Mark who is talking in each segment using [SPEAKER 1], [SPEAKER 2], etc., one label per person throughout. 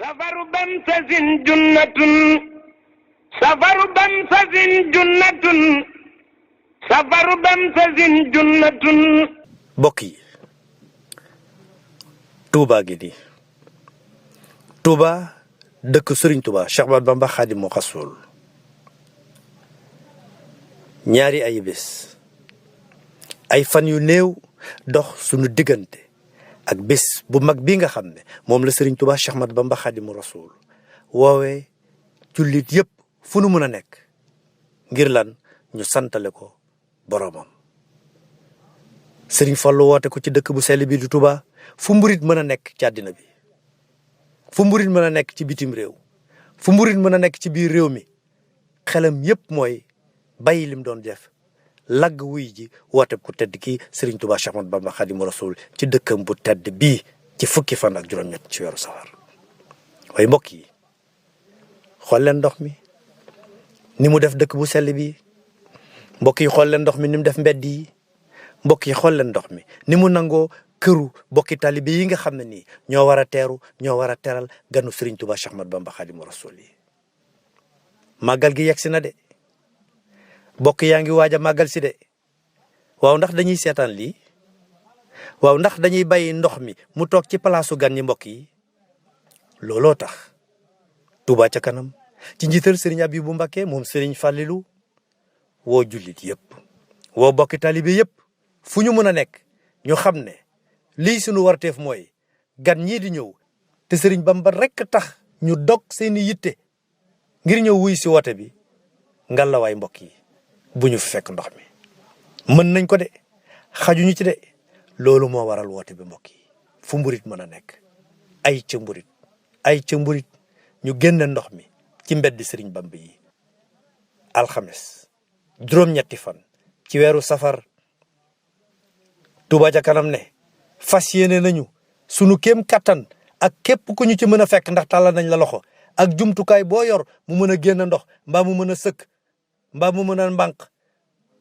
[SPEAKER 1] safaru bamsasin junnatun safaru bamsasin junnatun safaru bamsasin junnatun.
[SPEAKER 2] mbokk yi Touba gi di Touba dëkk Serigne Touba Cheikh Ahmadou Bamba Khadimu Rasul ñaari ay bés ay fan yu néew dox sunu diggante ak bés bu mag bi nga xam ne moom la Serigne Touba Cheikh Ahmadou Bamba Khadimu Rasul woowee jullit yépp fu nu mën a nekk ngir lan ñu santale ko boromam. Serigne Fallou woote ko ci dëkk bu sell bi di Touba fu mburit mën a nekk ci àddina bi fu mburit mën a nekk ci bitim réew fu mburit mën a nekk ci biir réew mi xelam yépp mooy bàyyi lim doon def lagg wuy ji woote ku tedd kii Serigne Touba Cheikh Ahmadou Bamba Khadimu Rasul ci dëkkam bu tedd bii ci fukki fan ak juróom-ñett ci weeru safar. waaye mbokk yi xool leen ndox mi ni mu def dëkk bu sell bi mbokk yi xool leen ndox mi ni mu def mbedd yi mbokk yi xool leen ndox mi ni mu nangoo këru bokki talibe yi nga xam ne nii ñoo war a teeru ñoo war a teral ganu Serigne Touba Cheikh Ahmadou Bamba Khadimu Rasul yi. màggal gi yegsi na de bokk yaa ngi waaj a màggal si de waaw ndax dañuy seetaan lii waaw ndax dañuy bàyyi ndox mi mu toog ci palaasu gan ñi mbokk yi. looloo tax Touba ca kanam ci njiital Serigne Abibou Mbacké moom Serigne Fallilou woo jullit yëpp woo bokki talibe yëpp fu ñu mën a nekk ñu xam ne lii sunu warteef mooy gan ñii di ñëw te Serigne Bamba rekk tax ñu dog seeni yitte ngir ñëw wuy si woote bi ngalawaay mbokk yi bu ñu fi fekk ndox mi. mën nañ ko de xajuñu ci de loolu moo waral woote bi mbokk yi fu mburit mën a nekk ay ca mburit ñu génne ndox mi ci mbeddi Serigne Bamba yi. alxames juróom-ñetti fan ci weeru safar Touba ca kanam ne fas yéene nañu sunu kéem kattan ak képp ku ñu ci mën a fekk ndax tàllal nañ la loxo ak jumtukaay boo yor mu mën a génn ndox mbaa mu mën a sëkk mbaa mu mën a mbànq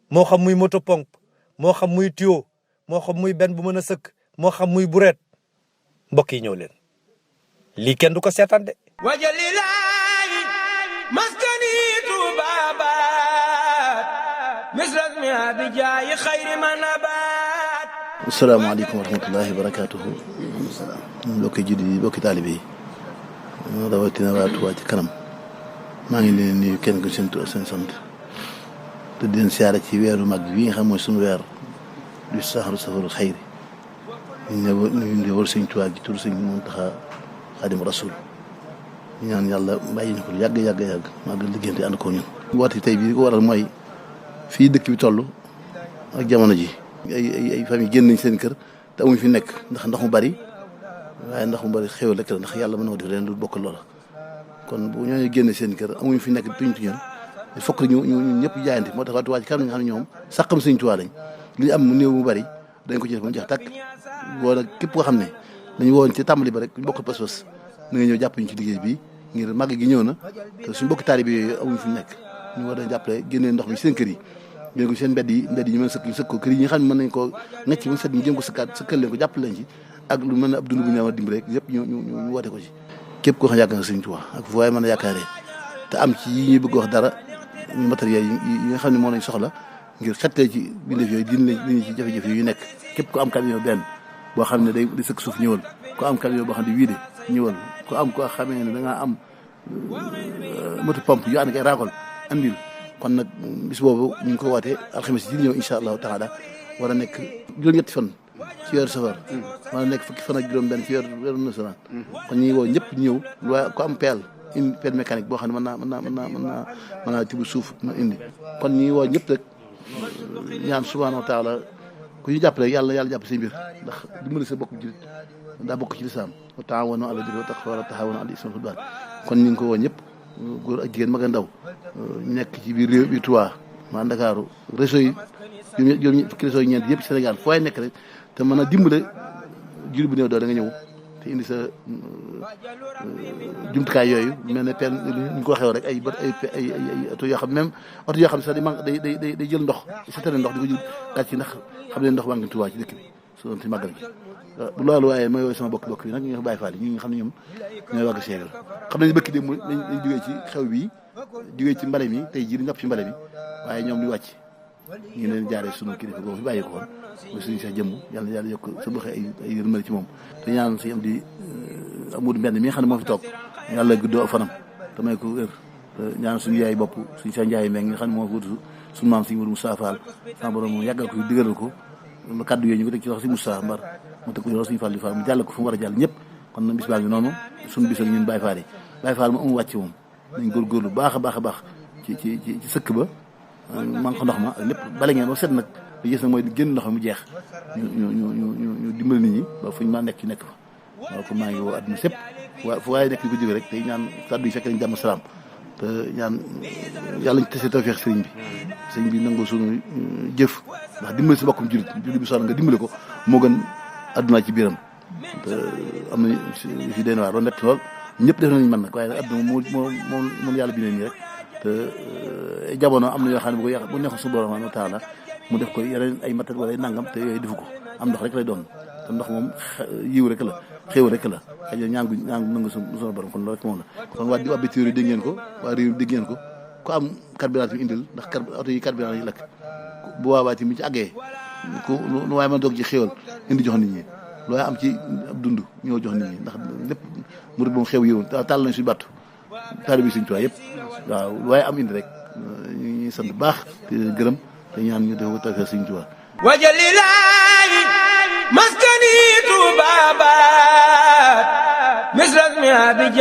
[SPEAKER 2] moo xam muy moto pompe moo xam muy tuyau moo xam muy benn bu mën a sëkk moo xam muy bureet mbokk yi ñëw leen lii kenn du ko seetaan de.
[SPEAKER 1] wajalilaayi maskani tuubaabaat misras mi abijaayi xayri manabaat.
[SPEAKER 3] asalaamaaleykum wa rahmatullahi wa barakaatuhu. mbokki jullit yi mbokki taalibe yi rawatina waa Touba ci kanam maa ngi leen nuyu kenn ku seen tur ak seen sant te di leen siyaare ci weeru mag bi nga xam mooy sunu weer du saxaru safarul xayri ñu ñëwal sëñ Touba gi tur sëñ Muntaxa Xaadimu Rasuul ñu ñaan yàlla bàyyi ñu ko yàgg maa ngi liggéeyante ànd ko ñun. woote tey bii li ko waral mooy fii dëkk bi toll ak jamono ji ay famille génn nañ seen kër te amuñ fi nekk ndax ndox mu bari waaye ndox mu bari xéwal rek la ndax yàlla mën na ko def leen lu bokk loola. kon bu ñooñu génne seen kër amuñ fi nekk tuñal il faut que ñu ñëpp jaayante moo tax waa Touba ci kanam nga xam ne ñoom sàqam Sëñ Touba lañ li am mu néew mu bari dañ ko ci def mu jeex tàkk woo nag képp koo xam ne dañu woon ci tàmbali ba rek ñu bokk pas-pas na nga ñëw jàpp ñu ci liggéey bi ngir màgg gi ñëw na te suñu bokk taalibe yooyu amuñ fi nekk ñu war a jàppale génnee ndox mi seen kër yi génne ko seen mbedd yi ñu mën a sëkk ko kër yi ñi nga xam ne mën nañ ko ngecc mu set ñu jëm ko sëkkal leen ko jàppale leen ci ak lu mën a ab dund bu ñu war a dimbali rek yëpp ñu woote ko ci képp koo xam yaakaar nga Sëñ Touba ak fu waaye mën a yaakaaree te am ci yi ñuy bëgg wax dara ñu matériel yi nga xam ne moo lañ soxla ngir xettee ci bindeef yooyu dinañ ci jafe-jafe yu nekk képp ko am camion benn boo xam ne day sëkk suuf ñëwal ko am camion boo xam ne wiide ñëwal ko am koo xamee ne da ngaa am moto pompe yu ànd ak ay raakol andil kon nag bis boobu ñu ngi ko wootee alxames yi ñëw incha allahu taala war a nekk juróom-ñetti fan ci weeru safar war a nekk fukki fan ak juróom-benn ci weeru nasaraan kon ñu ngi woo ñëpp ñëw waaye ko am pelle mécanique boo xam ne mën naa tibb suuf na indi kon ñu ngi woo ñëpp rek ñaan subhaanahu wa taala ku ñu jàppale yàlla jàpp seen mbir ndax dimbali sa bokk jullit daa bokk ci lislaam wa taawanu alal birri wa taqwa wa la taawanu alal ismi wal udwaan kon ñu ngi ko woo ñëpp góor ak jigéen mag ak ndaw nekk ci biir réew bi Touba maa Ndakaaru réseau yi juróom fukki réseau yi ñeent yëpp Sénégal foo nekk rek te mën a dimbale jullit bu néew doo da nga ñëw te indi sa jumtukaay yooyu mel ne pen ñu ko waxee rek ay oto yoo xam même oto yoo xam ne sax day jël ndox sa tere ndox di ko jël gàcc ndax xam ne ndox waa ngi Touba ci dëkk bi su doon ci màggal gi bu loolu waaye mooy sama bokk bi nag ñu Baye Fall yi ñi nga xam ne ñoom ñooy wàgg seegal xam nañu bëkk dem dañ jógee ci xew bi jógee ci mbale mi tey jii di ñopp ci mbale mi waaye ñoom di wàcc ñu leen jaaree sunu kilifa boobu fi bàyyi ko woon mooy suñu sa jëmm yàlla yokk sa bëxe ay yërmande ci moom te ñaan si am di Amadou Mbène mi nga xam ne moo fi toog yàlla guddoo fanam te may ko wér ñaan suñu yaay bopp suñu sa njaay meeg nga xam ne moo wutu suñu maam suñu Moussa Fall sama borom moom yàggal ko digëral ko kaddu yooyu ñu ko teg ci wax si Moussa Mbar mu teg ko yow suñu Fall di Fall mu jàll ko fu mu war a jàll ñëpp kon nag bis baa ngi noonu suñu bisal ñun Baye Fall yi Baye Fall mu amu wàcc moom nañ góorgóorlu baax a baax a baax ci sëkk ba man ko ndox ma ak lépp bale ngeen ba set nag li gis nag mooy génn ndox mi mu jeex ñu dimbali nit ñi ba fuñ ma nekk ci nekk fa waaw kon maa ngi woo àdduna sépp fu waaye nekk di ko jóge rek tey ñaan kàddu yi fekk nañ jàmm salaam te ñaan yàlla ñu tese tawfeex sëriñ bi nangoo suñu jëf ndax dimbali si bokkum jullit bi soxla nga dimbali ko moo gën àdduna ci biiram te am na fi den waar doon nett lool ñëpp def nañ mën nag waaye nag àdduna moom yàlla bi ne nii rek te jamono am na yoo xam ne bu ko yàq bu neexoon su borom wa taala mu def ko yeneen ay matat wala ay nangam te yooyu defu ko am ndox rek lay doon te ndox moom yiw rek la xéew rek la xëy na ñaangu nangu suñu borom kon loolu rek moom la kon waa bitim réew dégg ngeen ko waa réew dégg ngeen ko ku am carburant bi indil ndax oto yi carburant yi lakk bu waawaa ci mi ci àggee ku lu waaye mën doog ci xéewal indi jox nit ñi lu waaye am ci ab dund ñoo jox nit ñi ndax lépp murid moom xew yiw tàll nañ suñu battu taalibe Sëriñ Tuubaa yëpp waaw lu waaye am indi rek ñu ngi sant baax te gërëm te ñaan ñu def ko tawfeex Sëriñ Tuubaa
[SPEAKER 1] wajalilaahi maskani tuubaabaat misras mi